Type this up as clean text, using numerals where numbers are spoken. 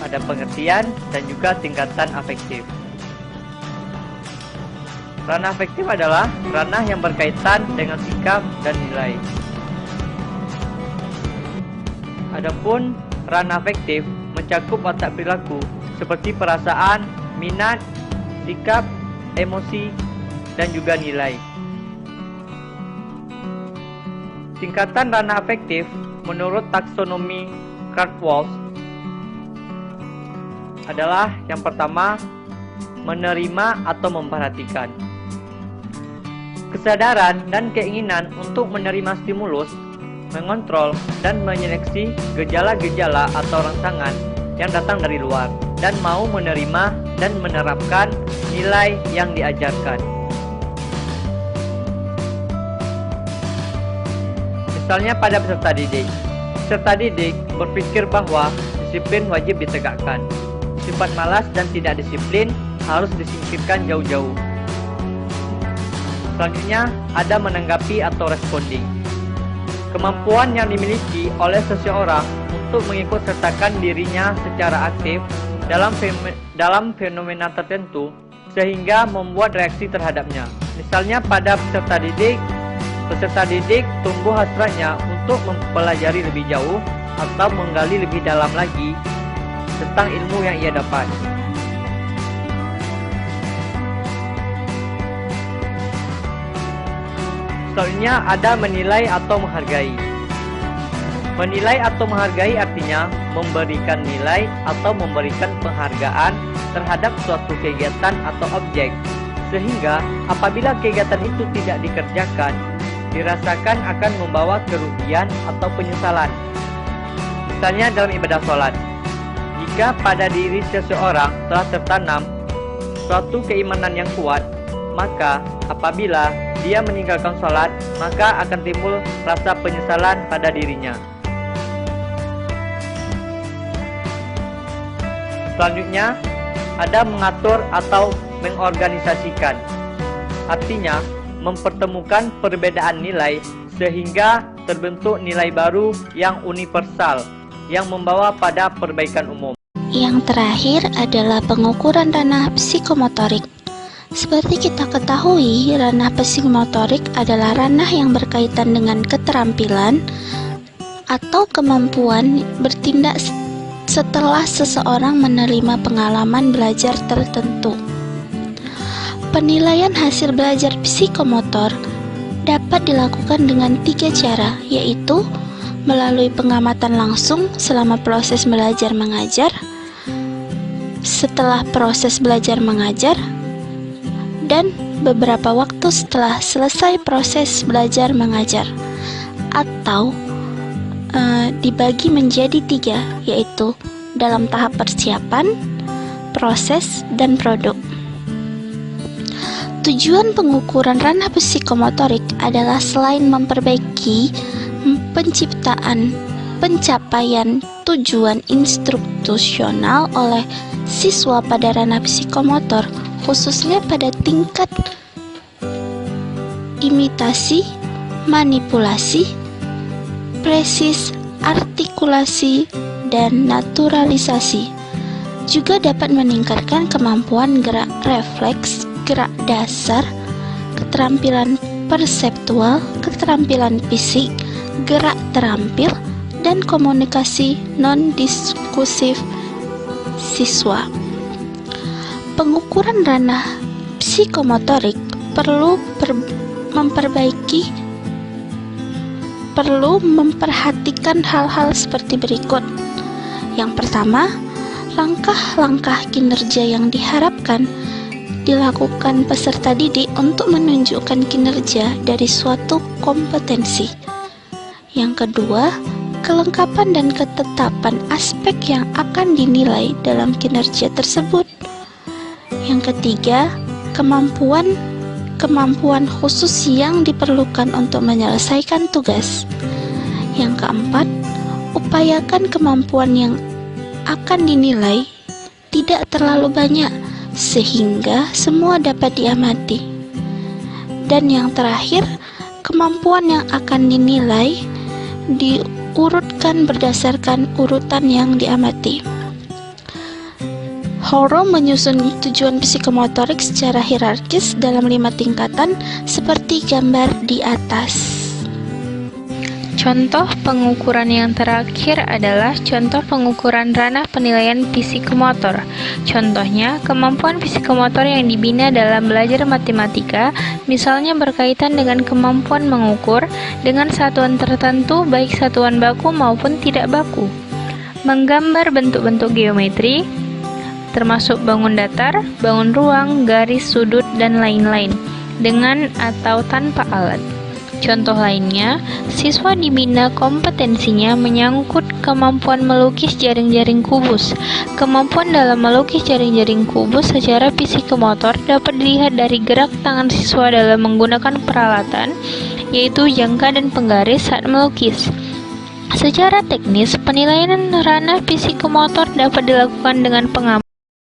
ada pengertian, dan juga tingkatan afektif. Ranah afektif adalah ranah yang berkaitan dengan sikap dan nilai. Adapun ranah afektif mencakup watak perilaku seperti perasaan, minat, sikap, emosi, dan juga nilai. Tingkatan ranah afektif menurut taksonomi Krathwohl adalah yang pertama, menerima atau memperhatikan. Kesadaran dan keinginan untuk menerima stimulus, mengontrol dan menyeleksi gejala-gejala atau rangsangan yang datang dari luar, dan mau menerima dan menerapkan nilai yang diajarkan. Misalnya pada peserta didik. Peserta didik berpikir bahwa disiplin wajib ditegakkan. Sifat malas dan tidak disiplin harus disingkirkan jauh-jauh. Selanjutnya, ada menanggapi atau responding. Kemampuan yang dimiliki oleh seseorang untuk mengikut sertakan dirinya secara aktif dalam fenomena tertentu sehingga membuat reaksi terhadapnya. Misalnya pada peserta didik tumbuh hasratnya untuk mempelajari lebih jauh atau menggali lebih dalam lagi tentang ilmu yang ia dapat. Selanjutnya ada menilai atau menghargai. Menilai atau menghargai artinya memberikan nilai atau memberikan penghargaan terhadap suatu kegiatan atau objek, sehingga apabila kegiatan itu tidak dikerjakan, dirasakan akan membawa kerugian atau penyesalan. Misalnya dalam ibadah sholat, jika pada diri seseorang telah tertanam suatu keimanan yang kuat, maka apabila dia meninggalkan sholat, maka akan timbul rasa penyesalan pada dirinya. Selanjutnya, ada mengatur atau mengorganisasikan. Artinya, mempertemukan perbedaan nilai sehingga terbentuk nilai baru yang universal yang membawa pada perbaikan umum. Yang terakhir adalah pengukuran ranah psikomotorik. Seperti kita ketahui, ranah psikomotorik adalah ranah yang berkaitan dengan keterampilan atau kemampuan bertindak setelah seseorang menerima pengalaman belajar tertentu. Penilaian hasil belajar psikomotor dapat dilakukan dengan 3 cara, yaitu melalui pengamatan langsung selama proses belajar mengajar, setelah proses belajar mengajar, dan beberapa waktu setelah selesai proses belajar mengajar, atau dibagi menjadi 3, yaitu dalam tahap persiapan, proses, dan produk. Tujuan pengukuran ranah psikomotorik adalah selain memperbaiki pencapaian tujuan instruksional oleh siswa pada ranah psikomotor, khususnya pada tingkat imitasi, manipulasi, presis, artikulasi, dan naturalisasi. Juga dapat meningkatkan kemampuan gerak refleks, gerak dasar, keterampilan perseptual, keterampilan fisik, gerak terampil, dan komunikasi non-diskursif siswa. Pengukuran ranah psikomotorik perlu memperhatikan hal-hal seperti berikut. Yang pertama, langkah-langkah kinerja yang diharapkan dilakukan peserta didik untuk menunjukkan kinerja dari suatu kompetensi. Yang kedua, kelengkapan dan ketetapan aspek yang akan dinilai dalam kinerja tersebut. Yang ketiga, kemampuan khusus yang diperlukan untuk menyelesaikan tugas. Yang keempat, upayakan kemampuan yang akan dinilai tidak terlalu banyak sehingga semua dapat diamati. Dan yang terakhir, kemampuan yang akan dinilai diurutkan berdasarkan urutan yang diamati. Horo menyusun tujuan psikomotorik secara hierarkis dalam 5 tingkatan seperti gambar di atas. Contoh pengukuran yang terakhir adalah contoh pengukuran ranah penilaian psikomotor. Contohnya, kemampuan psikomotor yang dibina dalam belajar matematika, misalnya berkaitan dengan kemampuan mengukur dengan satuan tertentu baik satuan baku maupun tidak baku. Menggambar bentuk-bentuk geometri, termasuk bangun datar, bangun ruang, garis, sudut, dan lain-lain, dengan atau tanpa alat. Contoh lainnya, siswa dibina kompetensinya menyangkut kemampuan melukis jaring-jaring kubus. Kemampuan dalam melukis jaring-jaring kubus secara psikomotor dapat dilihat dari gerak tangan siswa dalam menggunakan peralatan, yaitu jangka dan penggaris saat melukis. Secara teknis, penilaian ranah psikomotor dapat dilakukan dengan pengamatan